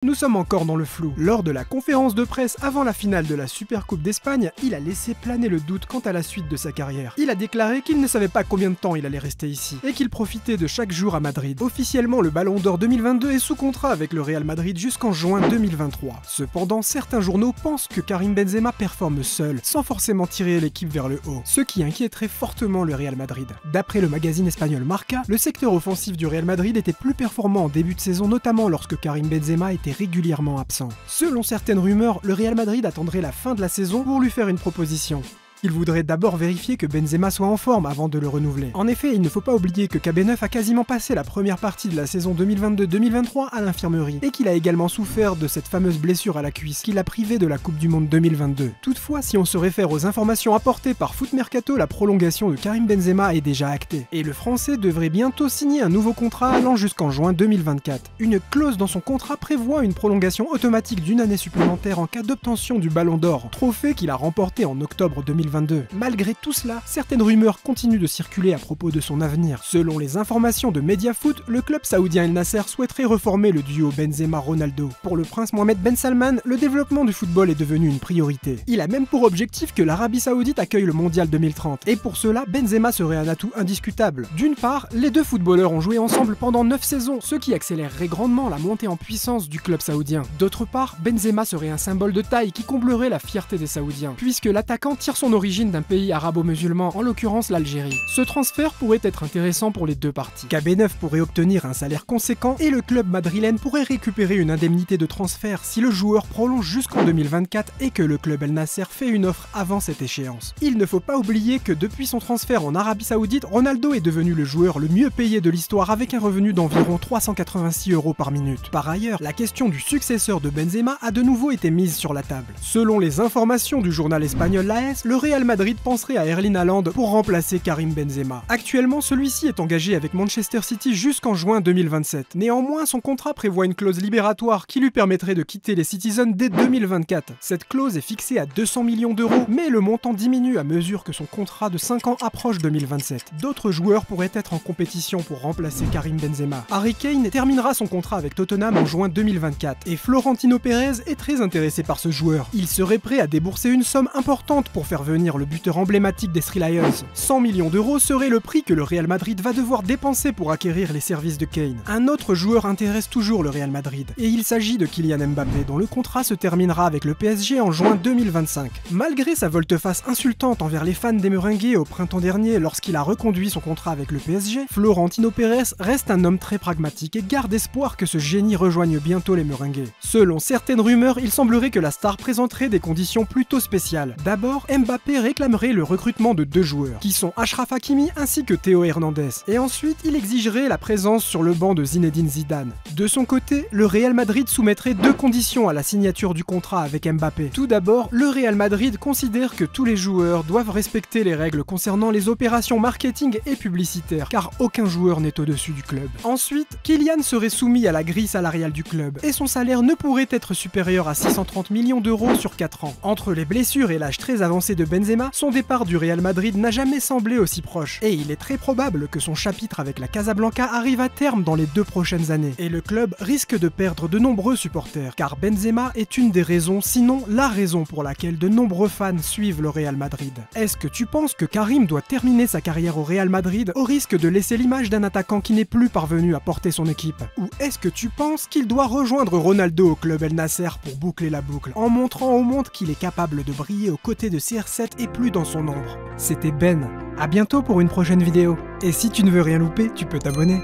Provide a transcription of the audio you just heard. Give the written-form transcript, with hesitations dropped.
Nous sommes encore dans le flou. Lors de la conférence de presse avant la finale de la Supercoupe d'Espagne, il a laissé planer le doute quant à la suite de sa carrière. Il a déclaré qu'il ne savait pas combien de temps il allait rester ici, et qu'il profitait de chaque jour à Madrid. Officiellement, le Ballon d'Or 2022 est sous contrat avec le Real Madrid jusqu'en juin 2023. Cependant, certains journaux pensent que Karim Benzema performe seul, sans forcément tirer l'équipe vers le haut, ce qui inquiéterait fortement le Real Madrid. D'après le magazine espagnol Marca, le secteur offensif du Real Madrid était plus performant en début de saison, notamment lorsque Karim Benzema était régulièrement absent. Selon certaines rumeurs, le Real Madrid attendrait la fin de la saison pour lui faire une proposition. Il voudrait d'abord vérifier que Benzema soit en forme avant de le renouveler. En effet, il ne faut pas oublier que KB9 a quasiment passé la première partie de la saison 2022-2023 à l'infirmerie, et qu'il a également souffert de cette fameuse blessure à la cuisse qui l'a privé de la Coupe du Monde 2022. Toutefois, si on se réfère aux informations apportées par Foot Mercato, la prolongation de Karim Benzema est déjà actée, et le Français devrait bientôt signer un nouveau contrat allant jusqu'en juin 2024. Une clause dans son contrat prévoit une prolongation automatique d'une année supplémentaire en cas d'obtention du Ballon d'Or, trophée qu'il a remporté en octobre 2022. Malgré tout cela, certaines rumeurs continuent de circuler à propos de son avenir. Selon les informations de Mediafoot, le club saoudien El Nasser souhaiterait reformer le duo Benzema-Ronaldo. Pour le prince Mohammed Ben Salman, le développement du football est devenu une priorité. Il a même pour objectif que l'Arabie Saoudite accueille le Mondial 2030, et pour cela, Benzema serait un atout indiscutable. D'une part, les deux footballeurs ont joué ensemble pendant 9 saisons, ce qui accélérerait grandement la montée en puissance du club saoudien. D'autre part, Benzema serait un symbole de taille qui comblerait la fierté des Saoudiens, puisque l'attaquant tire son origine d'un pays arabo-musulman, en l'occurrence l'Algérie. Ce transfert pourrait être intéressant pour les deux parties. KB9 pourrait obtenir un salaire conséquent et le club madrilène pourrait récupérer une indemnité de transfert si le joueur prolonge jusqu'en 2024 et que le club El Nasser fait une offre avant cette échéance. Il ne faut pas oublier que depuis son transfert en Arabie Saoudite, Ronaldo est devenu le joueur le mieux payé de l'histoire avec un revenu d'environ 386 € par minute. Par ailleurs, la question du successeur de Benzema a de nouveau été mise sur la table. Selon les informations du journal espagnol l'AS, le Real Madrid penserait à Erling Haaland pour remplacer Karim Benzema. Actuellement, celui-ci est engagé avec Manchester City jusqu'en juin 2027. Néanmoins, son contrat prévoit une clause libératoire qui lui permettrait de quitter les Citizens dès 2024. Cette clause est fixée à 200 millions d'euros, mais le montant diminue à mesure que son contrat de 5 ans approche 2027. D'autres joueurs pourraient être en compétition pour remplacer Karim Benzema. Harry Kane terminera son contrat avec Tottenham en juin 2024, et Florentino Pérez est très intéressé par ce joueur. Il serait prêt à débourser une somme importante pour faire venir le buteur emblématique des Three Lions. 100 millions d'euros serait le prix que le Real Madrid va devoir dépenser pour acquérir les services de Kane. Un autre joueur intéresse toujours le Real Madrid, et il s'agit de Kylian Mbappé, dont le contrat se terminera avec le PSG en juin 2025. Malgré sa volte-face insultante envers les fans des Merengues au printemps dernier lorsqu'il a reconduit son contrat avec le PSG, Florentino Pérez reste un homme très pragmatique et garde espoir que ce génie rejoigne bientôt les Merengues. Selon certaines rumeurs, il semblerait que la star présenterait des conditions plutôt spéciales. D'abord, Mbappé réclamerait le recrutement de 2 joueurs, qui sont Achraf Hakimi ainsi que Théo Hernandez. Et ensuite, il exigerait la présence sur le banc de Zinedine Zidane. De son côté, le Real Madrid soumettrait 2 conditions à la signature du contrat avec Mbappé. Tout d'abord, le Real Madrid considère que tous les joueurs doivent respecter les règles concernant les opérations marketing et publicitaires, car aucun joueur n'est au-dessus du club. Ensuite, Kylian serait soumis à la grille salariale du club, et son salaire ne pourrait être supérieur à 630 millions d'euros sur 4 ans. Entre les blessures et l'âge très avancé de Benzema, son départ du Real Madrid n'a jamais semblé aussi proche, et il est très probable que son chapitre avec la Casablanca arrive à terme dans les 2 prochaines années, et le club risque de perdre de nombreux supporters, car Benzema est une des raisons, sinon la raison pour laquelle de nombreux fans suivent le Real Madrid. Est-ce que tu penses que Karim doit terminer sa carrière au Real Madrid au risque de laisser l'image d'un attaquant qui n'est plus parvenu à porter son équipe? Ou est-ce que tu penses qu'il doit rejoindre Ronaldo au club El Nasser pour boucler la boucle, en montrant au monde qu'il est capable de briller aux côtés de CR7 et plus dans son ombre? C'était Ben, à bientôt pour une prochaine vidéo. Et si tu ne veux rien louper, tu peux t'abonner.